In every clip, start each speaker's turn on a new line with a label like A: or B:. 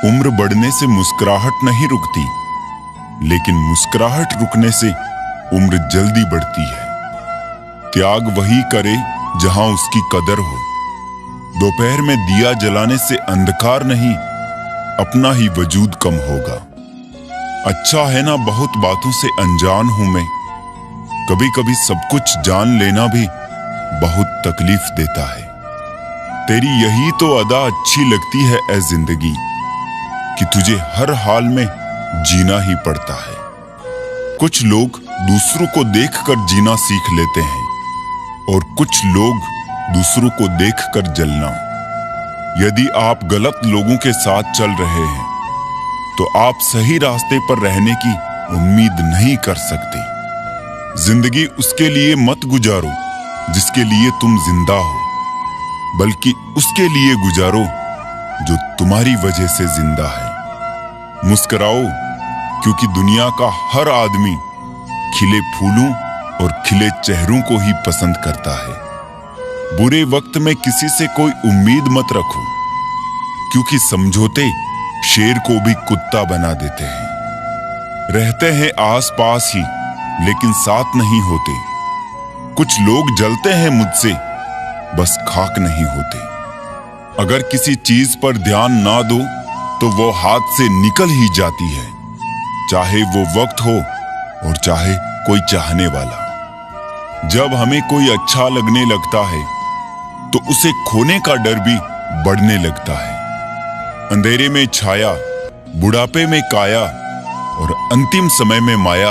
A: उम्र बढ़ने से मुस्कुराहट नहीं रुकती, लेकिन मुस्कुराहट रुकने से उम्र जल्दी बढ़ती है। त्याग वही करे जहां उसकी कदर हो। दोपहर में दिया जलाने से अंधकार नहीं, अपना ही वजूद कम होगा। अच्छा है ना बहुत बातों से अनजान हूं मैं, कभी कभी सब कुछ जान लेना भी बहुत तकलीफ देता है। तेरी यही तो अदा अच्छी लगती है ऐ जिंदगी, कि तुझे हर हाल में जीना ही पड़ता है। कुछ लोग दूसरों को देखकर जीना सीख लेते हैं और कुछ लोग दूसरों को देखकर जलना। यदि आप गलत लोगों के साथ चल रहे हैं तो आप सही रास्ते पर रहने की उम्मीद नहीं कर सकते। जिंदगी उसके लिए मत गुजारो जिसके लिए तुम जिंदा हो, बल्कि उसके लिए गुजारो जो तुम्हारी वजह से जिंदा है। मुस्कुराओ, क्योंकि दुनिया का हर आदमी खिले फूलों और खिले चेहरों को ही पसंद करता है। बुरे वक्त में किसी से कोई उम्मीद मत रखो, क्योंकि समझौते शेर को भी कुत्ता बना देते हैं। रहते हैं आस पास ही, लेकिन साथ नहीं होते। कुछ लोग जलते हैं मुझसे, बस खाक नहीं होते। अगर किसी चीज पर ध्यान ना दो तो वो हाथ से निकल ही जाती है, चाहे वो वक्त हो और चाहे कोई चाहने वाला। जब हमें कोई अच्छा लगने लगता है तो उसे खोने का डर भी बढ़ने लगता है। अंधेरे में छाया, बुढ़ापे में काया और अंतिम समय में माया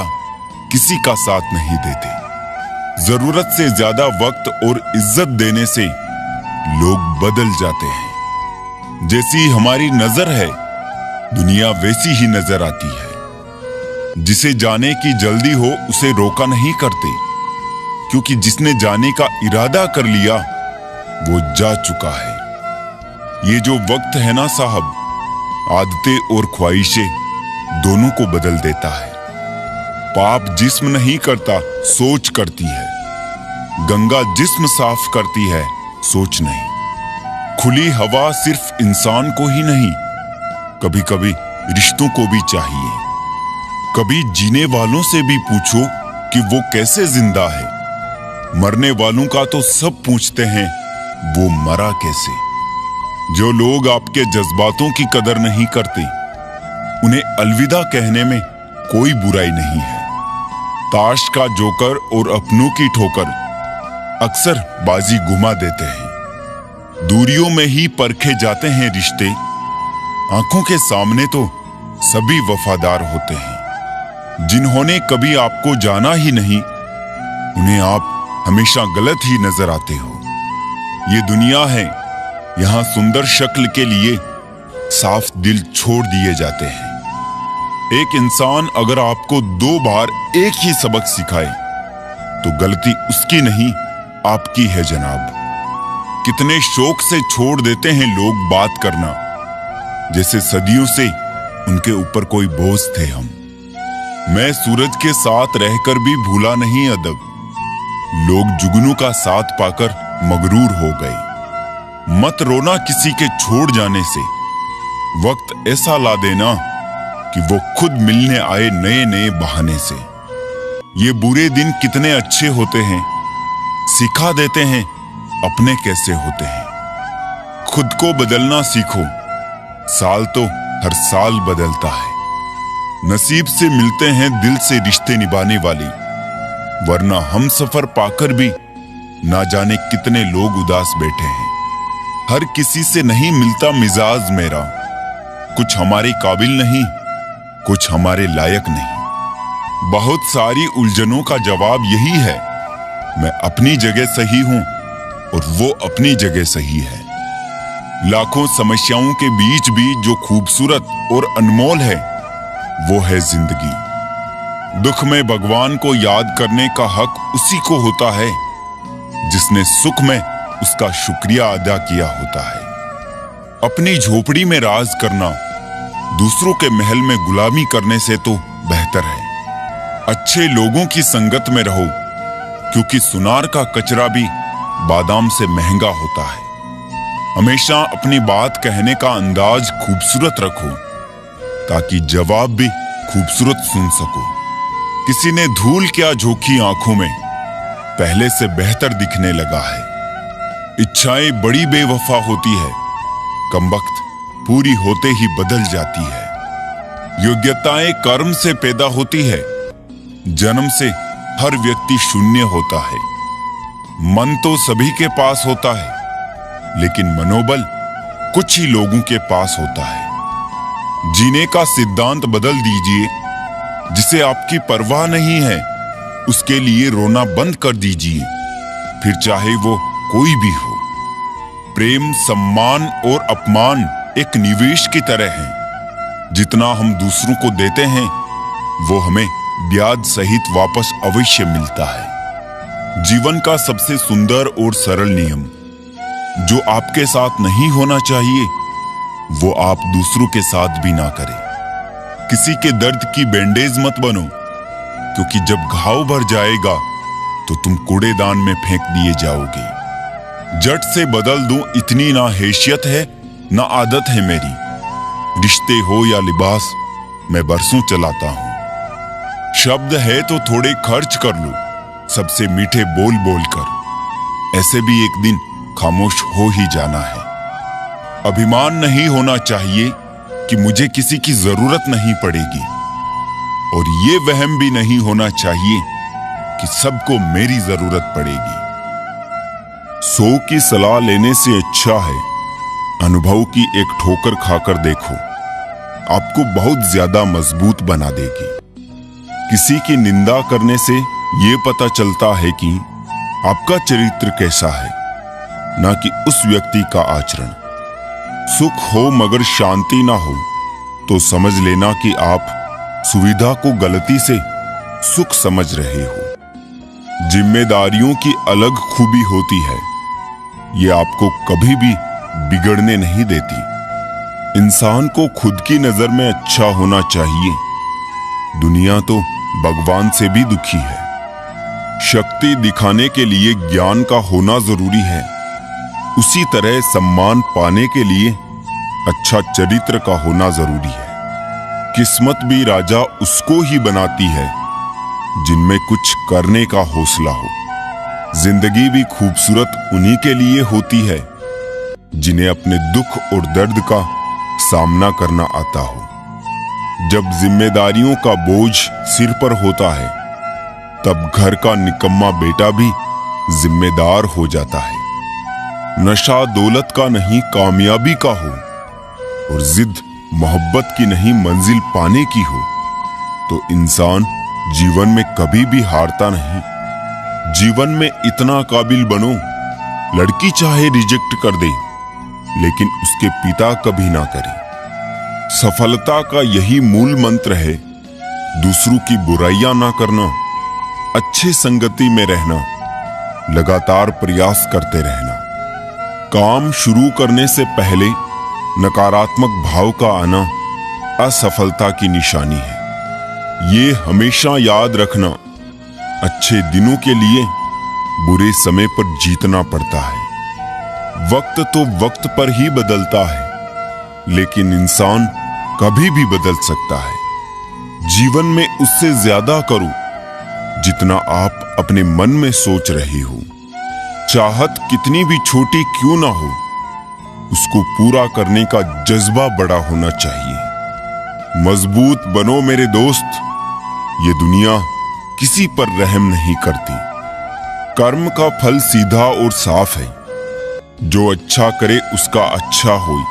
A: किसी का साथ नहीं देते। जरूरत से ज्यादा वक्त और इज्जत देने से लोग बदल जाते हैं। जैसी हमारी नजर है, दुनिया वैसी ही नजर आती है। जिसे जाने की जल्दी हो उसे रोका नहीं करते, क्योंकि जिसने जाने का इरादा कर लिया वो जा चुका है। ये जो वक्त है ना साहब, आदतें और ख्वाहिशें दोनों को बदल देता है। पाप जिस्म नहीं करता, सोच करती है। गंगा जिस्म साफ करती है, सोच नहीं। खुली हवा सिर्फ इंसान को ही नहीं, कभी कभी रिश्तों को भी चाहिए। कभी जीने वालों से भी पूछो कि वो कैसे जिंदा है। मरने वालों का तो सब पूछते हैं, वो मरा कैसे। जो लोग आपके जज्बातों की कदर नहीं करते, उन्हें अलविदा कहने में कोई बुराई नहीं है। ताश का जोकर और अपनों की ठोकर अक्सर बाजी घुमा देते हैं। दूरियों में ही परखे जाते हैं रिश्ते, आंखों के सामने तो सभी वफादार होते हैं। जिन्होंने कभी आपको जाना ही नहीं, उन्हें आप हमेशा गलत ही नजर आते हो। ये दुनिया है, यहाँ सुंदर शक्ल के लिए साफ दिल छोड़ दिए जाते हैं। एक इंसान अगर आपको 2 बार एक ही सबक सिखाए तो गलती उसकी नहीं, आपकी है जनाब। कितने शौक से छोड़ देते हैं लोग बात करना, जैसे सदियों से उनके ऊपर कोई बोझ थे हम। मैं सूरज के साथ रहकर भी भूला नहीं अदब, लोग जुगनू का साथ पाकर मगरूर हो गए। मत रोना किसी के छोड़ जाने से, वक्त ऐसा ला देना कि वो खुद मिलने आए नए नए बहाने से। ये बुरे दिन कितने अच्छे होते हैं, सिखा देते हैं अपने कैसे होते हैं। खुद को बदलना सीखो, साल तो हर साल बदलता है। नसीब से मिलते हैं दिल से रिश्ते निभाने वाले, वरना हम सफर पाकर भी ना जाने कितने लोग उदास बैठे हैं। हर किसी से नहीं मिलता मिजाज मेरा, कुछ हमारे काबिल नहीं, कुछ हमारे लायक नहीं। बहुत सारी उलझनों का जवाब यही है, मैं अपनी जगह सही हूं और वो अपनी जगह सही है। लाखों समस्याओं के बीच भी जो खूबसूरत और अनमोल है, वो है जिंदगी। दुख में भगवान को याद करने का हक उसी को होता है जिसने सुख में उसका शुक्रिया अदा किया होता है। अपनी झोपड़ी में राज करना दूसरों के महल में गुलामी करने से तो बेहतर है। अच्छे लोगों की संगत में रहो, क्योंकि सुनार का कचरा भी बादाम से महंगा होता है। हमेशा अपनी बात कहने का अंदाज खूबसूरत रखो ताकि जवाब भी खूबसूरत सुन सको। किसी ने धूल क्या झोंकी आंखों में, पहले से बेहतर दिखने लगा है। इच्छाएं बड़ी बेवफा होती है, कमबख्त पूरी होते ही बदल जाती है। योग्यताएं कर्म से पैदा होती है, जन्म से हर व्यक्ति शून्य होता है। मन तो सभी के पास होता है, लेकिन मनोबल कुछ ही लोगों के पास होता है। जीने का सिद्धांत बदल दीजिए। जिसे आपकी परवाह नहीं है उसके लिए रोना बंद कर दीजिए, फिर चाहे वो कोई भी हो। प्रेम, सम्मान और अपमान एक निवेश की तरह है। जितना हम दूसरों को देते हैं वो हमें ब्याज सहित वापस अवश्य मिलता है। जीवन का सबसे सुंदर और सरल नियम, जो आपके साथ नहीं होना चाहिए वो आप दूसरों के साथ भी ना करें। किसी के दर्द की बैंडेज मत बनो, क्योंकि जब घाव भर जाएगा तो तुम कूड़ेदान में फेंक दिए जाओगे। जट से बदल दूं इतनी ना हैसियत है ना आदत है मेरी। रिश्ते हो या लिबास मैं बरसों चलाता हूं। शब्द है तो थोड़े खर्च कर लो, सबसे मीठे बोल बोल कर। ऐसे भी एक दिन खामोश हो ही जाना है। अभिमान नहीं होना चाहिए कि मुझे किसी की जरूरत नहीं पड़ेगी, और ये वहम भी नहीं होना चाहिए कि सबको मेरी जरूरत पड़ेगी। 100 की सलाह लेने से अच्छा है अनुभव की एक ठोकर खाकर देखो, आपको बहुत ज्यादा मजबूत बना देगी। किसी की निंदा करने से ये पता चलता है कि आपका चरित्र कैसा है, ना कि उस व्यक्ति का आचरण। सुख हो मगर शांति ना हो तो समझ लेना कि आप सुविधा को गलती से सुख समझ रहे हो। जिम्मेदारियों की अलग खूबी होती है, ये आपको कभी भी बिगड़ने नहीं देती। इंसान को खुद की नजर में अच्छा होना चाहिए। दुनिया तो भगवान से भी दुखी है। शक्ति दिखाने के लिए ज्ञान का होना जरूरी है, उसी तरह सम्मान पाने के लिए अच्छा चरित्र का होना जरूरी है। किस्मत भी राजा उसको ही बनाती है जिनमें कुछ करने का हौसला हो। जिंदगी भी खूबसूरत उन्हीं के लिए होती है जिन्हें अपने दुख और दर्द का सामना करना आता हो। जब जिम्मेदारियों का बोझ सिर पर होता है तब घर का निकम्मा बेटा भी जिम्मेदार हो जाता है। नशा दौलत का नहीं कामयाबी का हो, और जिद मोहब्बत की नहीं मंजिल पाने की हो, तो इंसान जीवन में कभी भी हारता नहीं। जीवन में इतना काबिल बनो, लड़की चाहे रिजेक्ट कर दे लेकिन उसके पिता कभी ना करे। सफलता का यही मूल मंत्र है, दूसरों की बुराइयां ना करना, अच्छे संगति में रहना, लगातार प्रयास करते रहना। काम शुरू करने से पहले नकारात्मक भाव का आना असफलता की निशानी है। ये हमेशा याद रखना, अच्छे दिनों के लिए बुरे समय पर जीतना पड़ता है। वक्त तो वक्त पर ही बदलता है, लेकिन इंसान कभी भी बदल सकता है। जीवन में उससे ज्यादा करो जितना आप अपने मन में सोच रहे हो। चाहत कितनी भी छोटी क्यों ना हो, उसको पूरा करने का जज्बा बड़ा होना चाहिए। मजबूत बनो मेरे दोस्त, ये दुनिया किसी पर रहम नहीं करती। कर्म का फल सीधा और साफ है, जो अच्छा करे उसका अच्छा होए,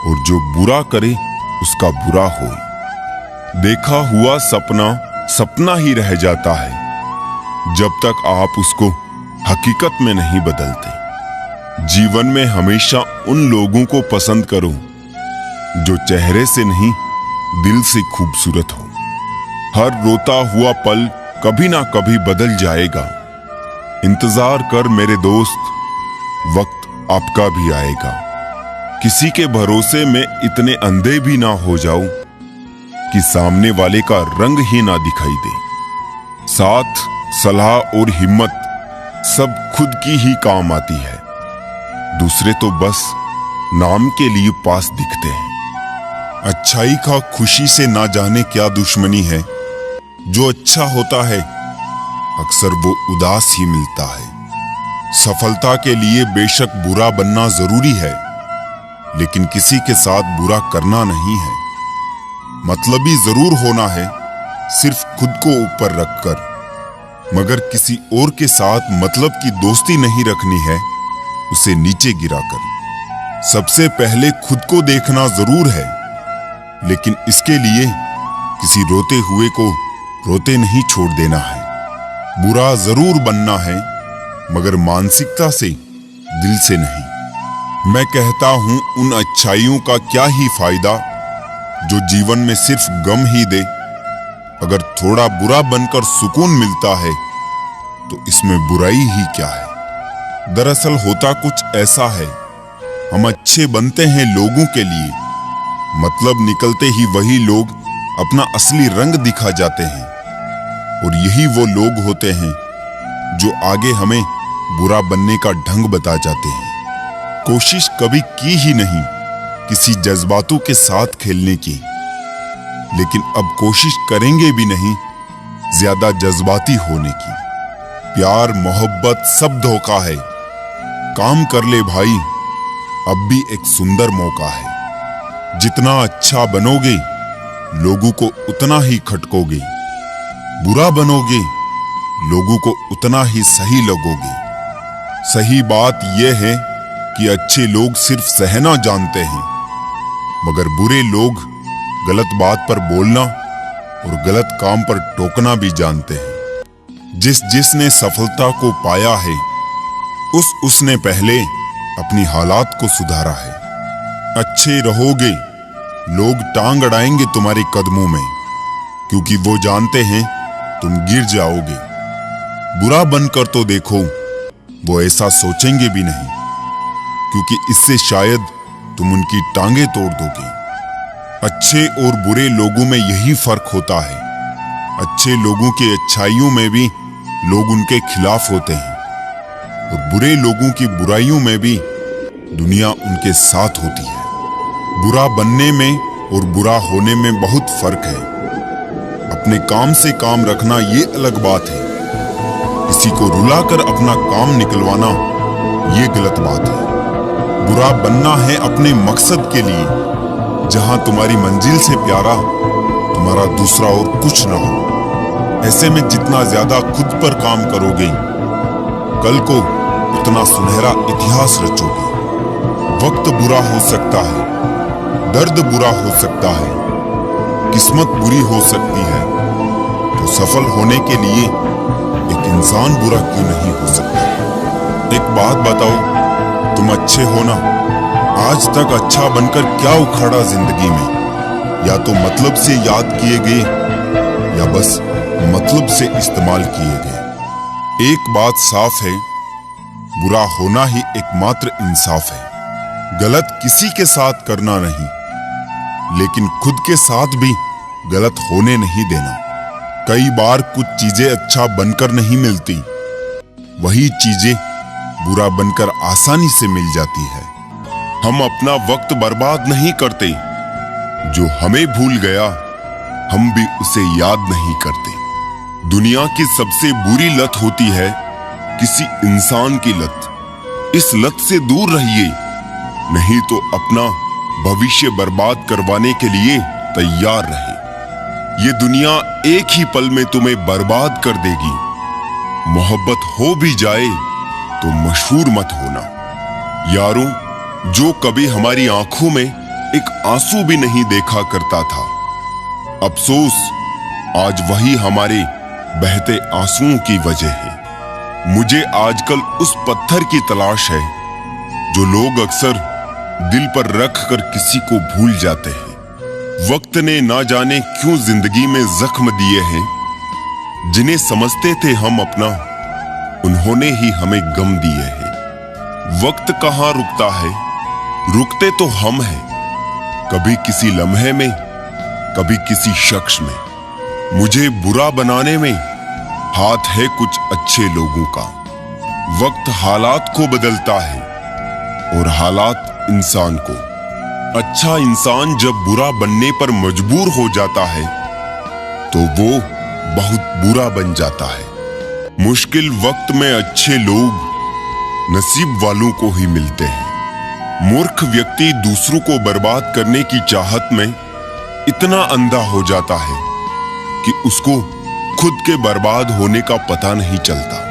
A: और जो बुरा करे उसका बुरा होए। देखा हुआ सपना सपना ही रह जाता है जब तक आप उसको हकीकत में नहीं बदलते। जीवन में हमेशा उन लोगों को पसंद करो जो चेहरे से नहीं दिल से खूबसूरत हो। हर रोता हुआ पल कभी ना कभी बदल जाएगा। इंतजार कर मेरे दोस्त, वक्त आपका भी आएगा। किसी के भरोसे में इतने अंधे भी ना हो जाओ कि सामने वाले का रंग ही ना दिखाई दे। साथ, सलाह और हिम्मत सब खुद की ही काम आती है। दूसरे तो बस नाम के लिए पास दिखते हैं। अच्छाई का खुशी से ना जाने क्या दुश्मनी है। जो अच्छा होता है अक्सर वो उदास ही मिलता है। सफलता के लिए बेशक बुरा बनना जरूरी है, लेकिन किसी के साथ बुरा करना नहीं है। मतलबी जरूर होना है, सिर्फ खुद को ऊपर रखकर, मगर किसी और के साथ मतलब की दोस्ती नहीं रखनी है, उसे नीचे गिराकर। सबसे पहले खुद को देखना जरूर है, लेकिन इसके लिए किसी रोते हुए को रोते नहीं छोड़ देना है। बुरा जरूर बनना है, मगर मानसिकता से, दिल से नहीं। मैं कहता हूं उन अच्छाइयों का क्या ही फायदा जो जीवन में सिर्फ गम ही दे। अगर थोड़ा बुरा बनकर सुकून मिलता है तो इसमें बुराई ही क्या है। दरअसल होता कुछ ऐसा है, हम अच्छे बनते हैं लोगों के लिए, मतलब निकलते ही वही लोग अपना असली रंग दिखा जाते हैं, और यही वो लोग होते हैं जो आगे हमें बुरा बनने का ढंग बता जाते हैं। कोशिश कभी की ही नहीं किसी जज्बातों के साथ खेलने की, लेकिन अब कोशिश करेंगे भी नहीं ज्यादा जज्बाती होने की। प्यार मोहब्बत सब धोखा है, काम कर ले भाई, अब भी एक सुंदर मौका है। जितना अच्छा बनोगे लोगों को उतना ही खटकोगे, बुरा बनोगे लोगों को उतना ही सही लगोगे। सही बात यह है कि अच्छे लोग सिर्फ सहना जानते हैं, मगर बुरे लोग गलत बात पर बोलना और गलत काम पर टोकना भी जानते हैं। जिसने सफलता को पाया है उसने पहले अपनी हालात को सुधारा है। अच्छे रहोगे लोग टांग अड़ाएंगे तुम्हारे कदमों में, क्योंकि वो जानते हैं तुम गिर जाओगे। बुरा बनकर तो देखो, वो ऐसा सोचेंगे भी नहीं, क्योंकि इससे शायद तुम उनकी टांगे तोड़ दोगे। अच्छे और बुरे लोगों में यही फर्क होता है। अच्छे लोगों की अच्छाइयों में भी लोग उनके खिलाफ होते हैं, और बुरे लोगों की बुराइयों में भी दुनिया उनके साथ होती है। बुरा बनने में और बुरा होने में बहुत फर्क है। अपने काम से काम रखना ये अलग बात है, किसी को रुलाकर अपना काम निकलवाना ये गलत बात है। बुरा बनना है अपने मकसद के लिए, जहां तुम्हारी मंजिल से प्यारा तुम्हारा दूसरा और कुछ ना हो। ऐसे में जितना ज्यादा खुद पर काम करोगे, कल को उतना सुनहरा इतिहास रचोगे। वक्त बुरा हो सकता है, दर्द बुरा हो सकता है, किस्मत बुरी हो सकती है, तो सफल होने के लिए एक इंसान बुरा क्यों नहीं हो सकता। एक बात बताओ, तुम अच्छे हो ना? आज तक अच्छा बनकर क्या उखाड़ा जिंदगी में? या तो मतलब से याद किए गए, या बस मतलब से इस्तेमाल किए गए। एक बात साफ है, बुरा होना ही एकमात्र इंसाफ है। गलत किसी के साथ करना नहीं, लेकिन खुद के साथ भी गलत होने नहीं देना। कई बार कुछ चीजें अच्छा बनकर नहीं मिलती, वही चीजें बुरा बनकर आसानी से मिल जाती है। हम अपना वक्त बर्बाद नहीं करते, जो हमें भूल गया हम भी उसे याद नहीं करते। दुनिया की सबसे बुरी लत होती है किसी इंसान की लत। इस लत से दूर रहिए, नहीं तो अपना भविष्य बर्बाद करवाने के लिए तैयार रहे। ये दुनिया एक ही पल में तुम्हें बर्बाद कर देगी। मोहब्बत हो भी जाए तो मशहूर मत होना। यारों, जो कभी हमारी आंखों में एक आंसू भी नहीं देखा करता था, अफसोस आज वही हमारे बहते आंसुओं की वजह है। मुझे आजकल उस पत्थर की तलाश है जो लोग अक्सर दिल पर रख कर किसी को भूल जाते हैं। वक्त ने ना जाने क्यों जिंदगी में जख्म दिए हैं, जिन्हें समझते थे हम अपना, उन्होंने ही हमें गम दिए हैं। वक्त कहाँ रुकता है, रुकते तो हम हैं, कभी किसी लम्हे में, कभी किसी शख्स में। मुझे बुरा बनाने में हाथ है कुछ अच्छे लोगों का। वक्त हालात को बदलता है, और हालात इंसान को। अच्छा इंसान जब बुरा बनने पर मजबूर हो जाता है तो वो बहुत बुरा बन जाता है। मुश्किल वक्त में अच्छे लोग नसीब वालों को ही मिलते हैं। मूर्ख व्यक्ति दूसरों को बर्बाद करने की चाहत में इतना अंधा हो जाता है कि उसको खुद के बर्बाद होने का पता नहीं चलता।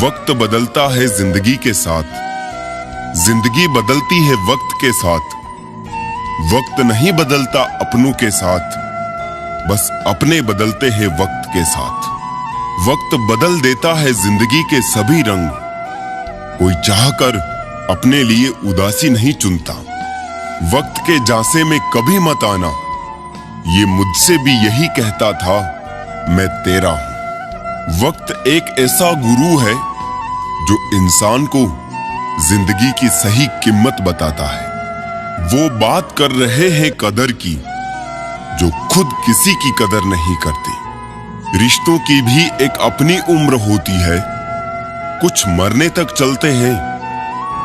A: वक्त बदलता है जिंदगी के साथ, जिंदगी बदलती है वक्त के साथ। वक्त नहीं बदलता अपनों के साथ, बस अपने बदलते हैं वक्त के साथ। वक्त बदल देता है जिंदगी के सभी रंग। कोई चाहकर अपने लिए उदासी नहीं चुनता। वक्त के झांसे में कभी मत आना, ये मुझसे भी यही कहता था, मैं तेरा हूं। वक्त एक ऐसा गुरु है जो इंसान को जिंदगी की सही कीमत बताता है। वो बात कर रहे हैं कदर की जो खुद किसी की कदर नहीं करते। रिश्तों की भी एक अपनी उम्र होती है। कुछ मरने तक चलते हैं,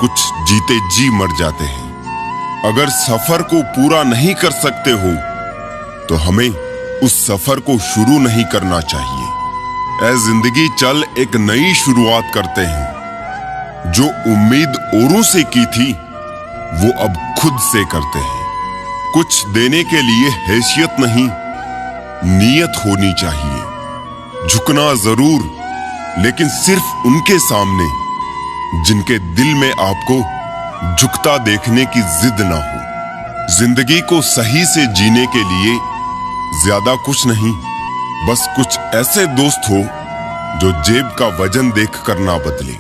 A: कुछ जीते जी मर जाते हैं। अगर सफर को पूरा नहीं कर सकते हो तो हमें उस सफर को शुरू नहीं करना चाहिए। ऐ जिंदगी चल एक नई शुरुआत करते हैं। जो उम्मीद औरों से की थी वो अब खुद से करते हैं। कुछ देने के लिए हैसियत नहीं, नीयत होनी चाहिए। झुकना जरूर, लेकिन सिर्फ उनके सामने जिनके दिल में आपको झुकता देखने की जिद ना हो। जिंदगी को सही से जीने के लिए ज्यादा कुछ नहीं, बस कुछ ऐसे दोस्त हो जो जेब का वजन देखकर ना बदले।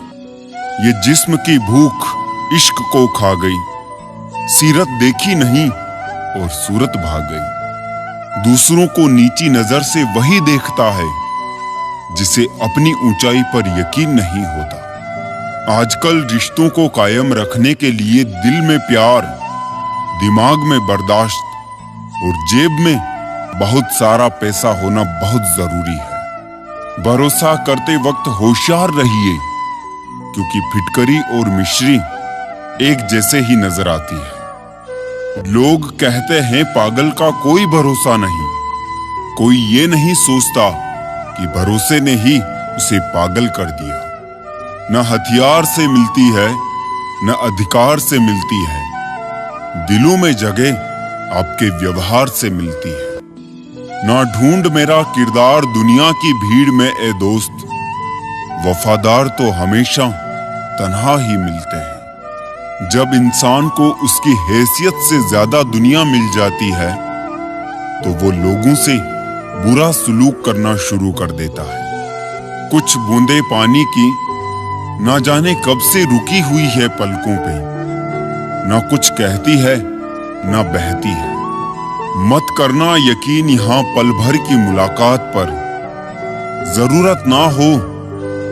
A: ये जिस्म की भूख इश्क को खा गई, सीरत देखी नहीं और सूरत भाग गई। दूसरों को नीची नजर से वही देखता है जिसे अपनी ऊंचाई पर यकीन नहीं होता। आजकल रिश्तों को कायम रखने के लिए दिल में प्यार, दिमाग में बर्दाश्त और जेब में बहुत सारा पैसा होना बहुत जरूरी है। भरोसा करते वक्त होशियार रहिए, क्योंकि फिटकरी और मिश्री एक जैसे ही नजर आती है। लोग कहते हैं पागल का कोई भरोसा नहीं। कोई ये नहीं सोचता कि भरोसे ने ही उसे पागल कर दिया। न हथियार से मिलती है, न अधिकार से मिलती है। दिलों में जगह आपके व्यवहार से मिलती है। ना ढूंढ मेरा किरदार दुनिया की भीड़ में ए दोस्त, वफादार तो हमेशा तन्हा ही मिलते हैं। जब इंसान को उसकी हैसियत से ज्यादा दुनिया मिल जाती है तो वो लोगों से बुरा सलूक करना शुरू कर देता है। कुछ बूंदे पानी की ना जाने कब से रुकी हुई है पलकों पे, ना कुछ कहती है ना बहती है। मत करना यकीन यहाँ पल भर की मुलाकात पर। जरूरत ना हो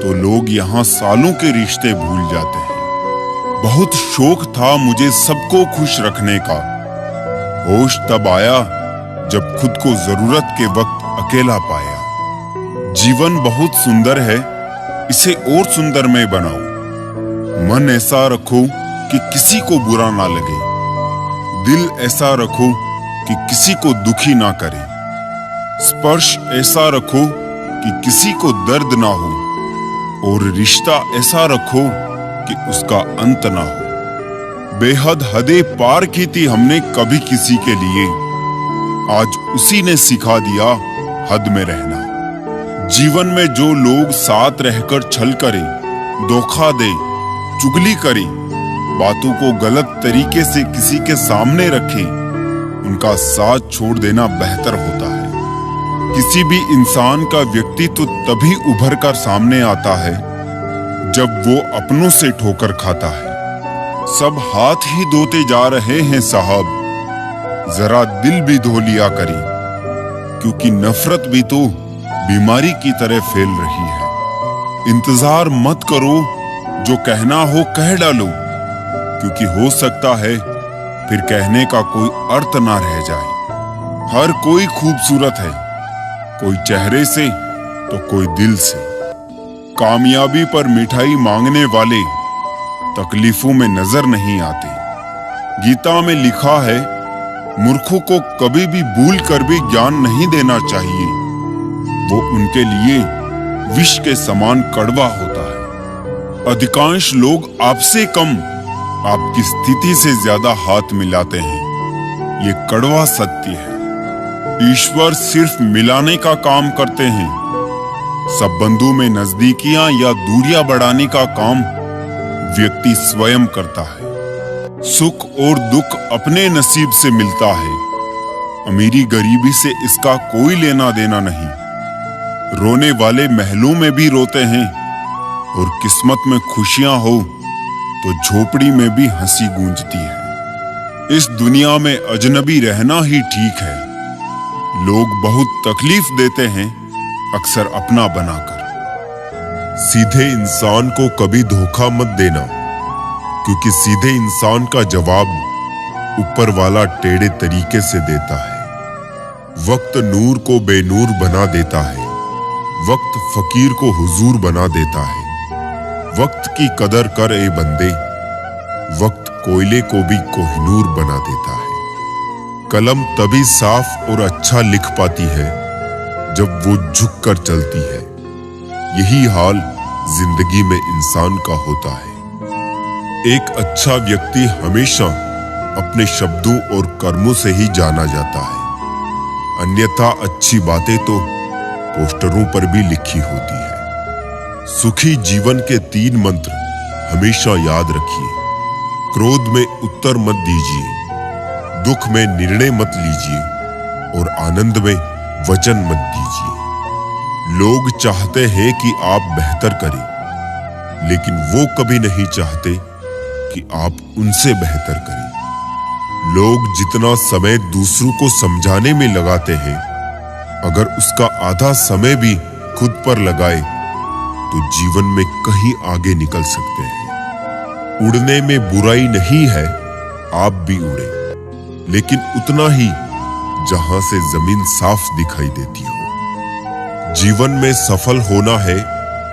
A: तो लोग यहाँ सालों के रिश्ते भूल जाते हैं। बहुत शौक था मुझे सबको खुश रखने का। होश तब आया जब खुद को जरूरत के वक्त अकेला पाया। जीवन बहुत सुंदर है, इसे और सुंदर मैं बनाऊं। मन ऐसा रखो कि किसी को बुरा ना लगे। दिल ऐसा रखो कि किसी को दुखी ना करे। स्पर्श ऐसा रखो कि किसी को दर्द ना हो, और रिश्ता ऐसा रखो कि उसका अंत ना हो। बेहद हदें पार की थी हमने कभी किसी के लिए, आज उसी ने सिखा दिया हद में रहना। जीवन में जो लोग साथ रहकर छल करें, धोखा दे, चुगली करें, बातों को गलत तरीके से किसी के सामने रखें, उनका साथ छोड़ देना बेहतर होता है। किसी भी इंसान का व्यक्तित्व तभी उभर कर सामने आता है जब वो अपनों से ठोकर खाता है। सब हाथ ही धोते जा रहे हैं साहब, जरा दिल भी धो लिया करें, क्योंकि नफरत भी तो बीमारी की तरह फैल रही है। इंतजार मत करो, जो कहना हो कह डालो, क्योंकि हो सकता है फिर कहने का कोई अर्थ ना रह जाए। हर कोई खूबसूरत है, कोई चेहरे से तो कोई दिल से। कामयाबी पर मिठाई मांगने वाले तकलीफों में नजर नहीं आते। गीता में लिखा है, मूर्खों को कभी भी भूल कर भी ज्ञान नहीं देना चाहिए, वो उनके लिए विष के समान कड़वा होता है। अधिकांश लोग आपसे कम आपकी स्थिति से ज्यादा हाथ मिलाते हैं, ये कड़वा सत्य है। ईश्वर सिर्फ मिलाने का काम करते हैं। संबंधों में नजदीकियां या दूरियां बढ़ाने का काम व्यक्ति स्वयं करता है। सुख और दुख अपने नसीब से मिलता है। अमीरी गरीबी से इसका कोई लेना देना नहीं। रोने वाले महलों में भी रोते हैं और किस्मत में खुशियां हो तो झोपड़ी में भी हंसी गूंजती है। इस दुनिया में अजनबी रहना ही ठीक है। लोग बहुत तकलीफ देते हैं, अक्सर अपना बनाकर।
B: सीधे इंसान को कभी धोखा मत देना, क्योंकि सीधे इंसान का जवाब ऊपर वाला टेढ़े तरीके से देता है। वक्त नूर को बेनूर बना देता है, वक्त फकीर को हुजूर बना देता है। वक्त की कदर कर ए बंदे, वक्त कोयले को भी कोहिनूर बना देता है। कलम तभी साफ और अच्छा लिख पाती है जब वो झुक कर चलती है। यही हाल जिंदगी में इंसान का होता है। एक अच्छा व्यक्ति हमेशा अपने शब्दों और कर्मों से ही जाना जाता है, अन्यथा अच्छी बातें तो पोस्टरों पर भी लिखी होती है। सुखी जीवन के 3 मंत्र हमेशा याद रखिए। क्रोध में उत्तर मत दीजिए, दुख में निर्णय मत लीजिए और आनंद में वचन मत दीजिए। लोग चाहते हैं कि आप बेहतर करें, लेकिन वो कभी नहीं चाहते कि आप उनसे बेहतर करें। लोग जितना समय दूसरों को समझाने में लगाते हैं, अगर उसका आधा समय भी खुद पर लगाए तो जीवन में कहीं आगे निकल सकते हैं। उड़ने में बुराई नहीं है, आप भी उड़े, लेकिन उतना ही जहां से जमीन साफ दिखाई देती हो। जीवन में सफल होना है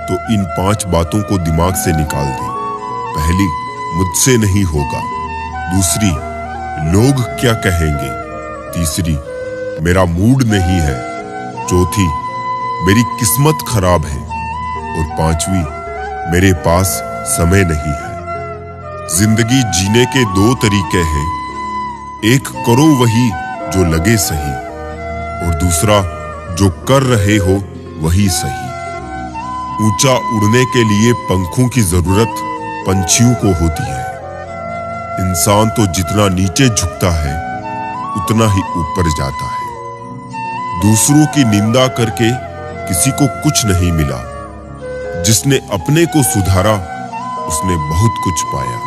B: तो इन 5 बातों को दिमाग से निकाल दें। पहली, मुझसे नहीं होगा। दूसरी, लोग क्या कहेंगे। तीसरी, मेरा मूड नहीं है। चौथी, मेरी किस्मत खराब है। और 5वीं, मेरे पास समय नहीं है। जिंदगी जीने के 2 तरीके हैं। एक, करो वही जो लगे सही, और दूसरा, जो कर रहे हो वही सही। ऊंचा उड़ने के लिए पंखों की जरूरत पंछियों को होती है। इंसान तो जितना नीचे झुकता है उतना ही ऊपर जाता है। दूसरों की निंदा करके किसी को कुछ नहीं मिला। जिसने अपने को सुधारा उसने बहुत कुछ पाया।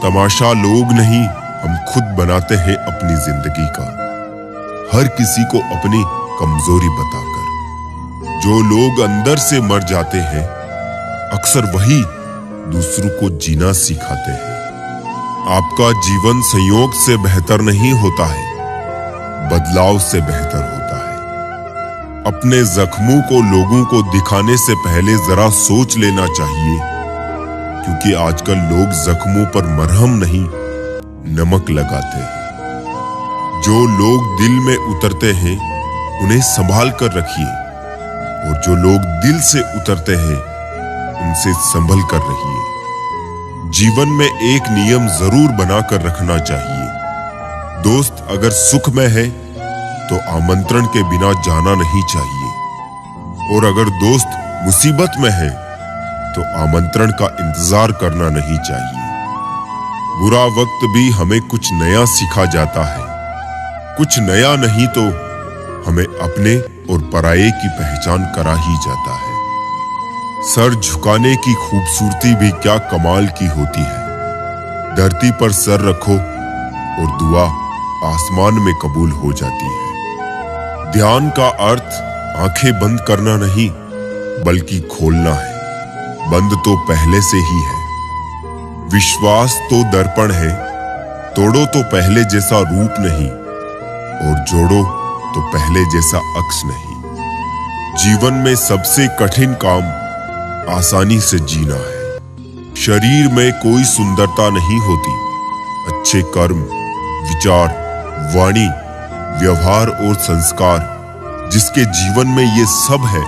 B: तमाशा लोग नहीं, हम खुद बनाते हैं अपनी जिंदगी का, हर किसी को अपनी कमजोरी बताकर। जो लोग अंदर से मर जाते हैं, अक्सर वही दूसरों को जीना सिखाते हैं। आपका जीवन संयोग से बेहतर नहीं होता है, बदलाव से बेहतर होता है। अपने जख्मों को लोगों को दिखाने से पहले जरा सोच लेना चाहिए, क्योंकि आजकल लोग जख्मों पर मरहम नहीं, नमक लगाते हैं। जो लोग दिल में उतरते हैं उन्हें संभाल कर रखिए, और जो लोग दिल से उतरते हैं उनसे संभल कर रहिए। जीवन में एक नियम जरूर बनाकर रखना चाहिए। दोस्त अगर सुख में है तो आमंत्रण के बिना जाना नहीं चाहिए, और अगर दोस्त मुसीबत में है तो आमंत्रण का इंतजार करना नहीं चाहिए। बुरा वक्त भी हमें कुछ नया सिखा जाता है। कुछ नया नहीं तो हमें अपने और पराये की पहचान करा ही जाता है। सर झुकाने की खूबसूरती भी क्या कमाल की होती है। धरती पर सर रखो और दुआ आसमान में कबूल हो जाती है। ध्यान का अर्थ आंखें बंद करना नहीं, बल्कि खोलना है। बंद तो पहले से ही है। विश्वास तो दर्पण है, तोड़ो तो पहले जैसा रूप नहीं, और जोड़ो तो पहले जैसा अक्स नहीं। जीवन में सबसे कठिन काम आसानी से जीना है। शरीर में कोई सुंदरता नहीं होती। अच्छे कर्म, विचार, वाणी, व्यवहार और संस्कार जिसके जीवन में ये सब है,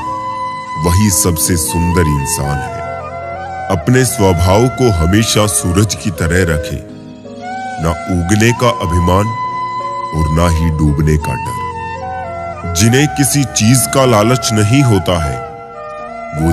B: वही सबसे सुंदर इंसान है। अपने स्वभाव को हमेशा सूरज की तरह रखे, ना उगने का अभिमान और ना ही डूबने का डर। जिन्हें किसी चीज का लालच नहीं होता है, वो